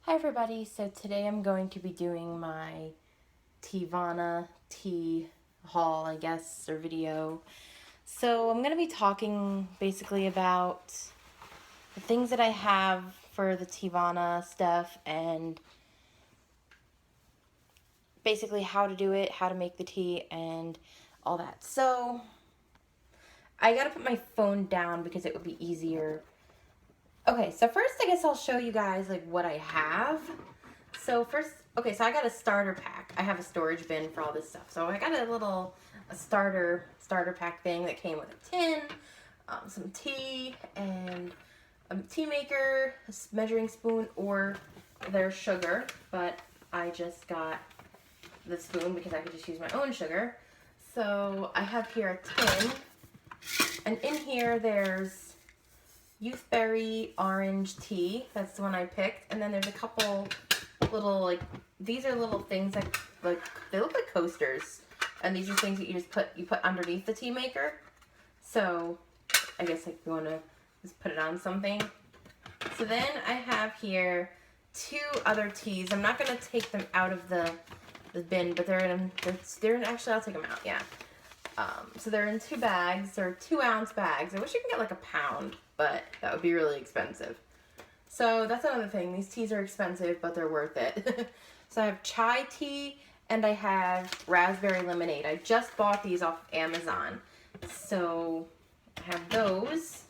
Hi everybody, so today I'm going to be doing my Teavana tea haul, I guess, or video. So I'm going to be talking basically about the things that I have for the Teavana stuff and basically how to do it, how to make the tea, and all that. So I got to put my phone down because it would be easier. Okay, so first I guess I'll show you guys like what I have. So first, okay, so I got a starter pack. I have a storage bin for all this stuff. So I got a starter pack thing that came with a tin, some tea, and a tea maker, a measuring spoon, or their sugar. But I just got the spoon because I could just use my own sugar. So I have here a tin, and in here there's youthberry orange tea. That's the one I picked. And then there's a couple little, like, these are little things that, like, they look like coasters. And these are things that you just put underneath the tea maker. So I guess, like, you want to just put it on something. So then I have here two other teas. I'm not going to take them out of the bin, but they're in, actually, I'll take them out, yeah. So they're in 2 bags. They're 2-ounce bags. I wish you could get like a pound, but that would be really expensive. So that's another thing. These teas are expensive, but they're worth it. So I have chai tea and I have raspberry lemonade. I just bought these off Amazon. So I have those.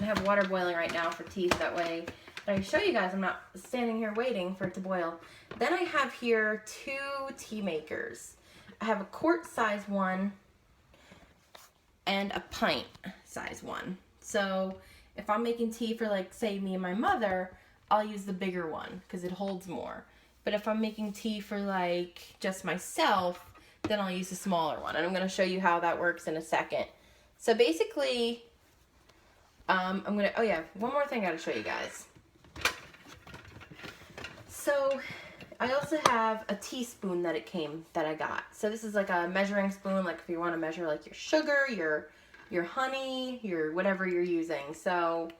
I have water boiling right now for tea, so that way I can show you guys I'm not standing here waiting for it to boil. Then I have here 2 tea makers. I have a quart size one and a pint size one. So if I'm making tea for, like, say me and my mother, I'll use the bigger one because it holds more. But if I'm making tea for, like, just myself, then I'll use the smaller one. And I'm going to show you how that works in a second. So basically, oh yeah, one more thing I got to show you guys. So I also have a teaspoon that I got. So this is like a measuring spoon, like if you want to measure like your sugar, your honey, your whatever you're using. So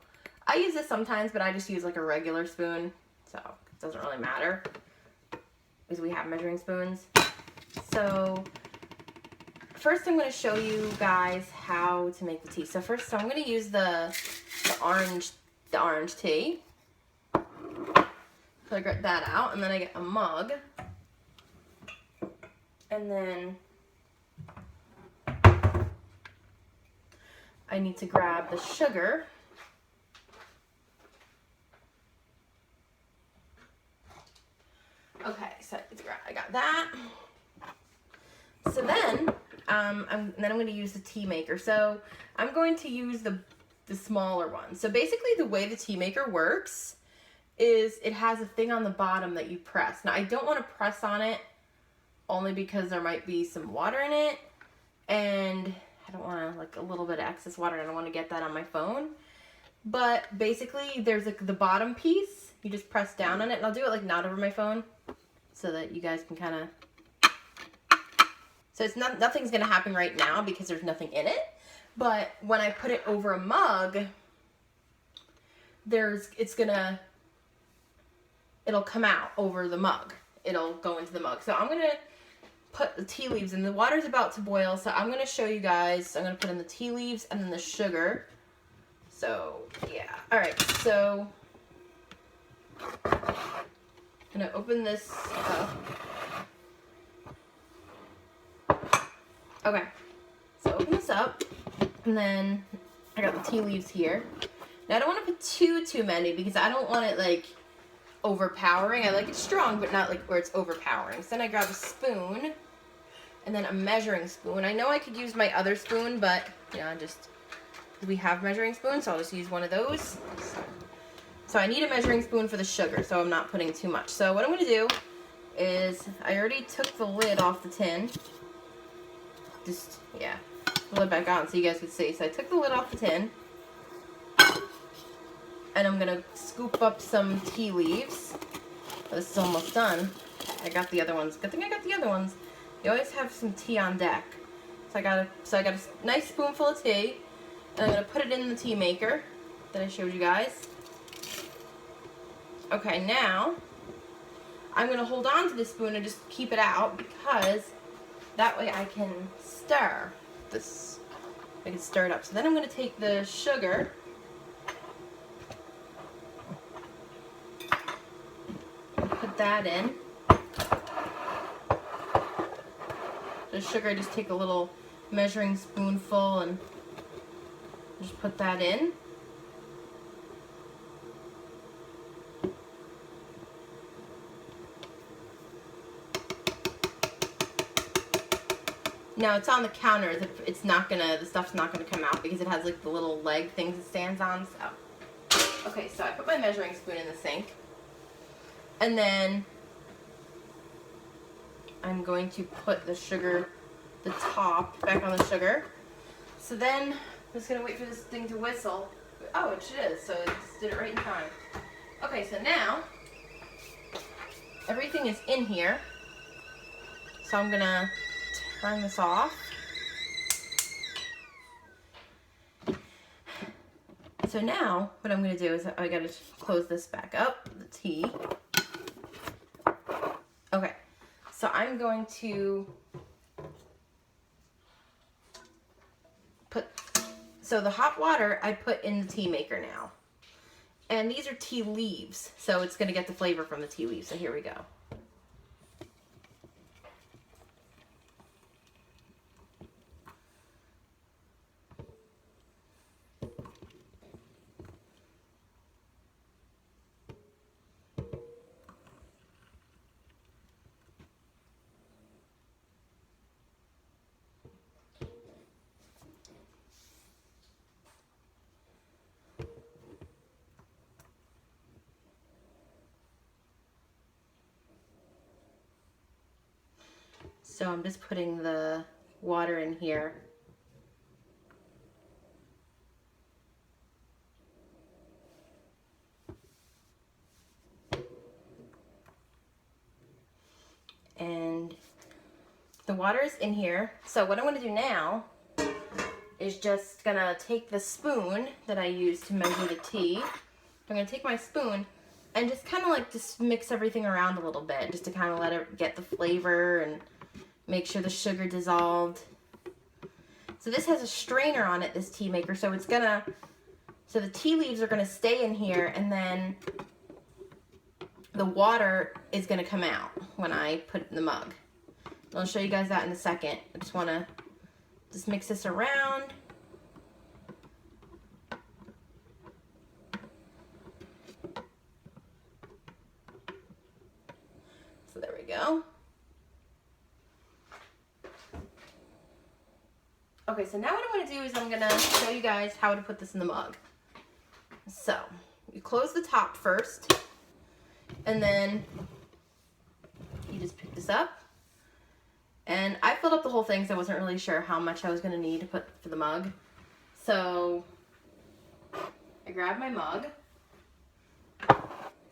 I use this sometimes, but I just use like a regular spoon. So it doesn't really matter because we have measuring spoons. So first I'm going to show you guys how to make the tea. So first I'm going to use the orange tea. So I get that out, and then I get a mug, and then I need to grab the sugar. Okay, so I got that. So then, I'm going to use the tea maker. So I'm going to use the smaller one. So basically, the way the tea maker works is it has a thing on the bottom that you press. Now, I don't want to press on it only because there might be some water in it, and I don't want to, like, a little bit of excess water. I don't want to get that on my phone. But basically, there's like the bottom piece. You just press down on it, and I'll do it like not over my phone so that you guys can kind of. So it's nothing's gonna happen right now because there's nothing in it. But when I put it over a mug, it'll come out over the mug. It'll go into the mug. So I'm going to put the tea leaves in. The water's about to boil, so I'm going to show you guys. I'm going to put in the tea leaves and then the sugar. So, yeah. All right, so I'm going to open this up. Okay, so open this up, and then I got the tea leaves here. Now, I don't want to put too many because I don't want it, like, overpowering. I like it strong, but not like where it's overpowering. So then I grab a spoon and then a measuring spoon. I know I could use my other spoon, but yeah, we have measuring spoons, so I'll just use one of those. So I need a measuring spoon for the sugar, so I'm not putting too much. So what I'm going to do is I already took the lid off the tin. Just, yeah, the lid back on so you guys could see. So I took the lid off the tin. And I'm going to scoop up some tea leaves. Oh, this is almost done. I got the other ones. Good thing I got the other ones. You always have some tea on deck. So I got a nice spoonful of tea. And I'm going to put it in the tea maker that I showed you guys. Okay, now I'm going to hold on to the spoon and just keep it out because that way I can stir this. I can stir it up. So then I'm going to take the sugar and put that in. The sugar, I just take a little measuring spoonful and just put that in. Now it's on the counter. It's not gonna, the stuff's not gonna come out because it has like the little leg things it stands on. So, okay, so I put my measuring spoon in the sink, and then I'm going to put the sugar, the top, back on the sugar. So then I'm just gonna wait for this thing to whistle. Oh, it is. So it just did it right in time. Okay, so now everything is in here. So I'm gonna turn this off. So now what I'm gonna do is I gotta close this back up, the tea. Okay, so I'm going to put, so the hot water I put in the tea maker now. And these are tea leaves, so it's gonna get the flavor from the tea leaves. So here we go. So I'm just putting the water in here. And the water is in here. So what I'm gonna do now is just gonna take the spoon that I use to measure the tea. I'm gonna take my spoon and just kind of like just mix everything around a little bit, just to kind of let it get the flavor and make sure the sugar dissolved. So this has a strainer on it, this tea maker, so it's gonna, so the tea leaves are gonna stay in here, and then the water is gonna come out when I put it in the mug. I'll show you guys that in a second. I just wanna just mix this around. So there we go. Okay, so now what I'm gonna do is I'm gonna show you guys how to put this in the mug. So, you close the top first, and then you just pick this up. And I filled up the whole thing because I wasn't really sure how much I was gonna need to put for the mug. So, I grab my mug,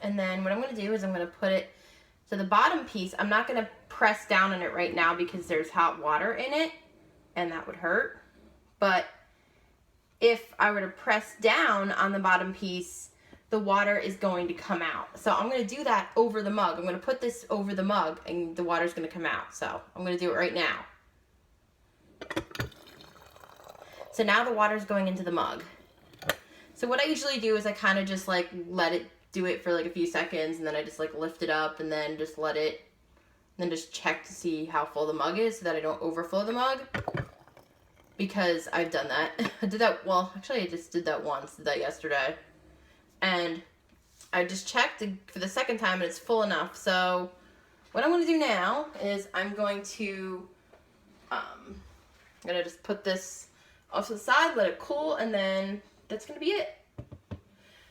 and then what I'm gonna do is I'm gonna put it, so the bottom piece, I'm not gonna press down on it right now because there's hot water in it, and that would hurt. But if I were to press down on the bottom piece, the water is going to come out. So I'm going to do that over the mug. I'm going to put this over the mug and the water's going to come out. So I'm going to do it right now. So now the water's going into the mug. So what I usually do is I kind of just like let it do it for like a few seconds, and then I just like lift it up and then just let it, then just check to see how full the mug is so that I don't overflow the mug. Because I've done that. I did that, well, actually I just did that once, did that yesterday. And I just checked for the second time and it's full enough. So what I'm going to do now is I'm going to just put this off to the side, let it cool, and then that's going to be it.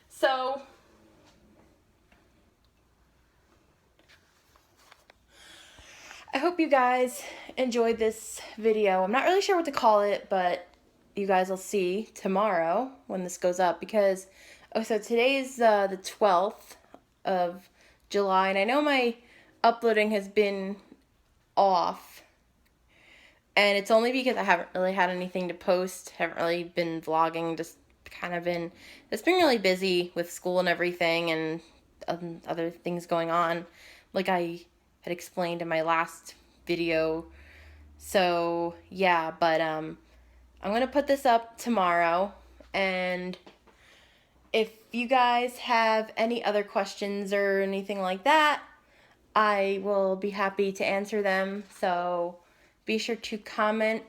So I hope you guys enjoyed this video. I'm not really sure what to call it, but you guys will see tomorrow when this goes up, because, oh, so today's the 12th of July, and I know my uploading has been off, and it's only because I haven't really had anything to post, haven't really been vlogging, just kind of been, it's been really busy with school and everything, and other things going on, like I had explained in my last video. So yeah, but I'm gonna put this up tomorrow, and if you guys have any other questions or anything like that, I will be happy to answer them. So be sure to comment,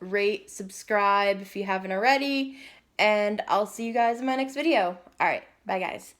rate, subscribe if you haven't already, and I'll see you guys in my next video. All right, bye guys.